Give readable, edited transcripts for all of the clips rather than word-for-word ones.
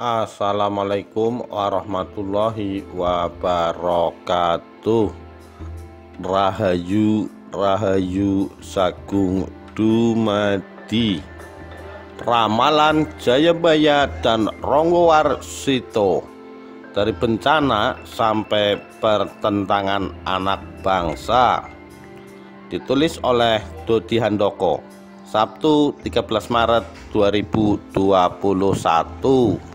Assalamualaikum warahmatullahi wabarakatuh. Rahayu Rahayu Sagung Dumadi. Ramalan Jayabaya dan Ronggowarsito, dari bencana sampai pertentangan anak bangsa. Ditulis oleh Dodi Handoko, Sabtu 13 Maret 2021.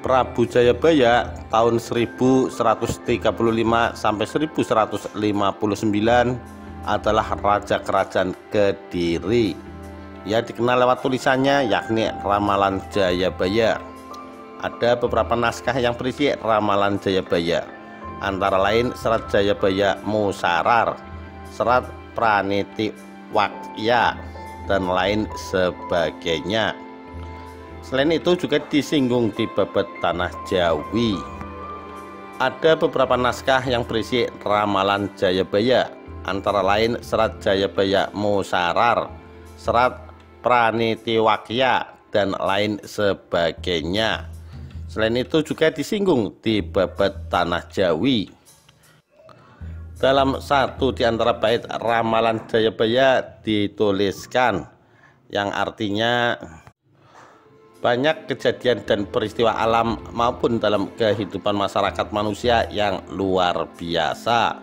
Prabu Jayabaya tahun 1135 sampai 1159 adalah raja kerajaan Kediri. Ia dikenal lewat tulisannya yakni Ramalan Jayabaya. Ada beberapa naskah yang berisi Ramalan Jayabaya, antara lain Serat Jayabaya Musarar, Serat Praniti Wakya, dan lain sebagainya. Selain itu juga disinggung di Babad Tanah Jawi. Ada beberapa naskah yang berisi Ramalan Jayabaya, antara lain Serat Jayabaya Musarar, Serat Pranitiwakya, dan lain sebagainya. Selain itu juga disinggung di Babad Tanah Jawi. Dalam satu di antara bait Ramalan Jayabaya dituliskan yang artinya banyak kejadian dan peristiwa alam maupun dalam kehidupan masyarakat manusia yang luar biasa.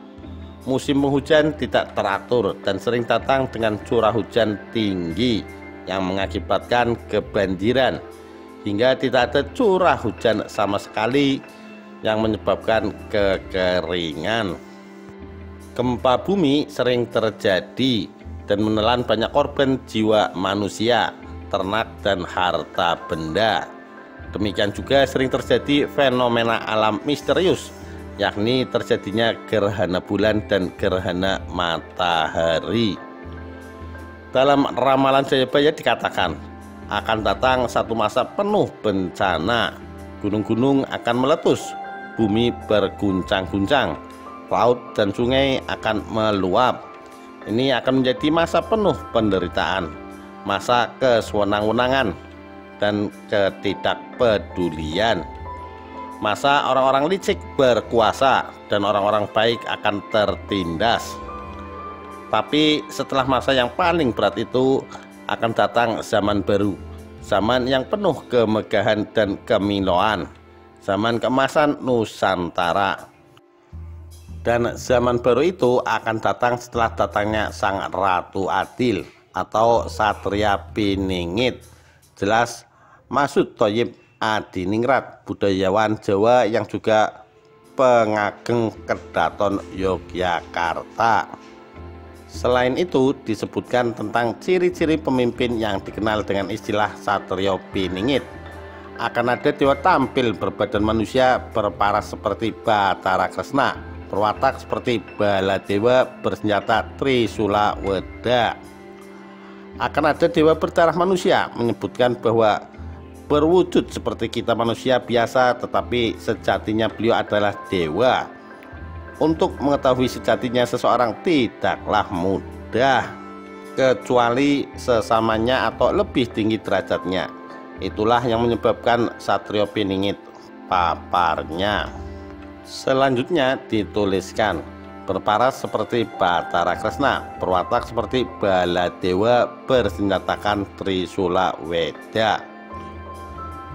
Musim penghujan tidak teratur dan sering datang dengan curah hujan tinggi yang mengakibatkan kebanjiran, hingga tidak ada curah hujan sama sekali yang menyebabkan kekeringan. Gempa bumi sering terjadi dan menelan banyak korban jiwa manusia, ternak, dan harta benda. Demikian juga sering terjadi fenomena alam misterius, yakni terjadinya gerhana bulan dan gerhana matahari. Dalam Ramalan Jayabaya dikatakan akan datang satu masa penuh bencana. Gunung-gunung akan meletus, bumi berguncang-guncang, laut dan sungai akan meluap. Ini akan menjadi masa penuh penderitaan, masa kesewenang-wenangan dan ketidakpedulian. Masa orang-orang licik berkuasa dan orang-orang baik akan tertindas. Tapi setelah masa yang paling berat itu akan datang zaman baru, zaman yang penuh kemegahan dan kemiloan, zaman keemasan Nusantara. Dan zaman baru itu akan datang setelah datangnya Sang Ratu Adil atau Satria Piningit. Jelas Masud Thoyib Adiningrat, budayawan Jawa yang juga pengageng Kedaton Yogyakarta. Selain itu disebutkan tentang ciri-ciri pemimpin yang dikenal dengan istilah Satrio Piningit. Akan ada dewa tampil berbadan manusia, berparas seperti Batara Kresna, berwatak seperti Baladewa, bersenjata Trisula Weda. Akan ada dewa berdarah manusia, menyebutkan bahwa berwujud seperti kita manusia biasa, tetapi sejatinya beliau adalah dewa. Untuk mengetahui sejatinya seseorang tidaklah mudah, kecuali sesamanya atau lebih tinggi derajatnya. Itulah yang menyebabkan Satrio Piningit paparnya. Selanjutnya dituliskan berparas seperti Batara Kresna, berwatak seperti Baladewa, bersenjatakan Trisula Weda.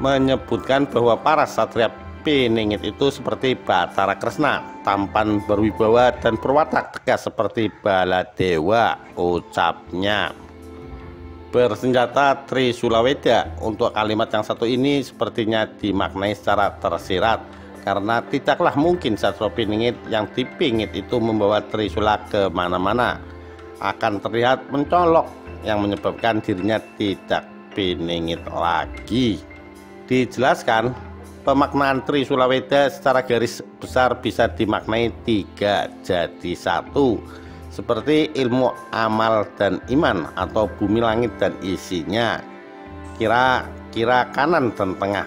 Menyebutkan bahwa paras Satria Piningit itu seperti Batara Kresna, tampan berwibawa dan berwatak tegas seperti Baladewa, ucapnya. Bersenjata Trisula Weda, untuk kalimat yang satu ini sepertinya dimaknai secara tersirat, karena tidaklah mungkin Satrio Piningit yang dipingit itu membawa Trisula kemana-mana. Akan terlihat mencolok yang menyebabkan dirinya tidak piningit lagi. Dijelaskan pemaknaan Trisula Weda secara garis besar bisa dimaknai 3 jadi 1, seperti ilmu amal dan iman atau bumi langit dan isinya, kira-kira kanan dan tengah,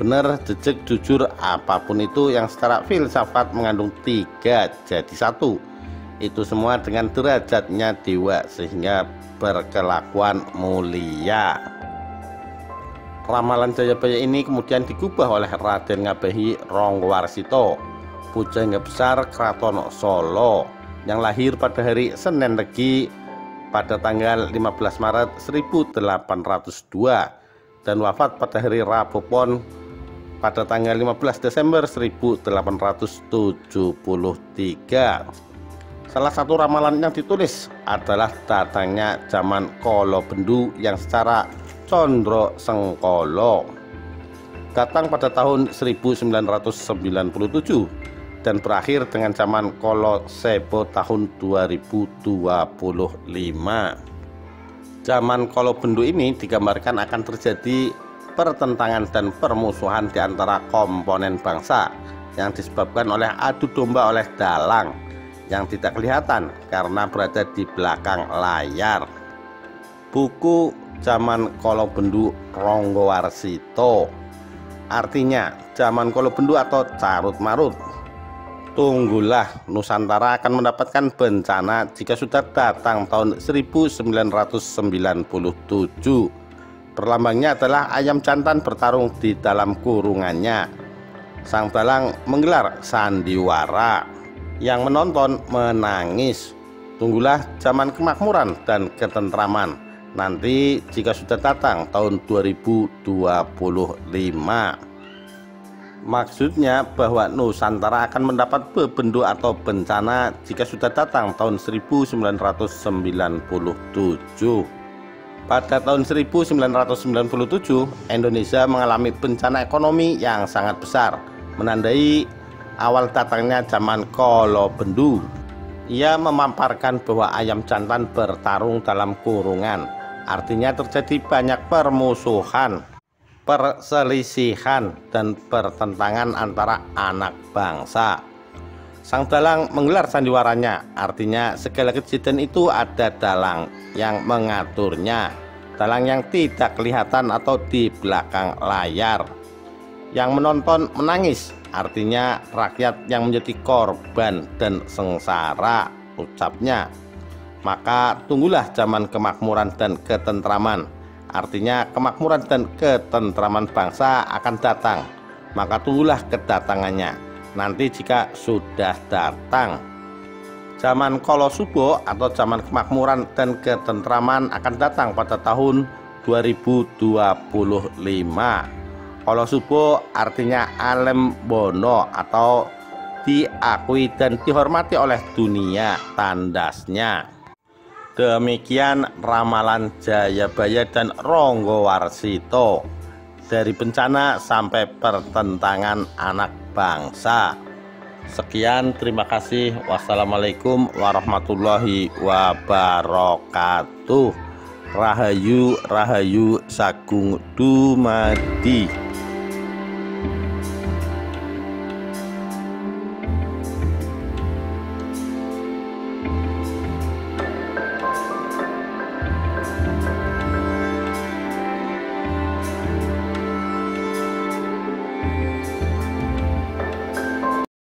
benar, jejak, jujur, apapun itu yang secara filsafat mengandung 3 jadi 1. Itu semua dengan derajatnya dewa sehingga berkelakuan mulia. Ramalan Jayabaya ini kemudian digubah oleh Raden Ngabehi Ranggawarsita, pujangga besar Kraton Solo, yang lahir pada hari Senin Legi pada tanggal 15 Maret 1802 dan wafat pada hari Rabu Pon pada tanggal 15 Desember 1873. Salah satu ramalan yang ditulis adalah datangnya zaman Kala Bendu yang secara Condro Sengkala datang pada tahun 1997 dan berakhir dengan zaman Kala Seba tahun 2025. Zaman Kala Bendu ini digambarkan akan terjadi pertentangan dan permusuhan di antara komponen bangsa yang disebabkan oleh adu domba oleh dalang yang tidak kelihatan karena berada di belakang layar. Buku Zaman Kala Bendu Ranggawarsita, artinya zaman Kala Bendu atau Carut Marut. Tunggulah, Nusantara akan mendapatkan bencana jika sudah datang tahun 1997. Perlambangnya adalah ayam jantan bertarung di dalam kurungannya. Sang dalang menggelar sandiwara, yang menonton menangis. Tunggulah zaman kemakmuran dan ketentraman nanti jika sudah datang tahun 2025. Maksudnya bahwa Nusantara akan mendapat bebendu atau bencana jika sudah datang tahun 1997. Pada tahun 1997, Indonesia mengalami bencana ekonomi yang sangat besar, menandai awal datangnya zaman Kala Bendu. Ia memamparkan bahwa ayam jantan bertarung dalam kurungan, artinya terjadi banyak permusuhan, perselisihan, dan pertentangan antara anak bangsa. Sang dalang menggelar sandiwaranya, artinya segala kejadian itu ada dalang yang mengaturnya, dalang yang tidak kelihatan atau di belakang layar. Yang menonton menangis, artinya rakyat yang menjadi korban dan sengsara, ucapnya. Maka tunggulah zaman kemakmuran dan ketentraman, artinya kemakmuran dan ketentraman bangsa akan datang. Maka tunggulah kedatangannya nanti jika sudah datang. Zaman Kala Suba atau zaman kemakmuran dan ketentraman akan datang pada tahun 2025. Kala Suba artinya Alem Bono atau diakui dan dihormati oleh dunia, tandasnya. Demikian ramalan Jayabaya dan Ranggawarsita, dari bencana sampai pertentangan anak bangsa. Sekian, terima kasih. Wassalamualaikum warahmatullahi wabarakatuh. Rahayu Rahayu Sagung Dumadi.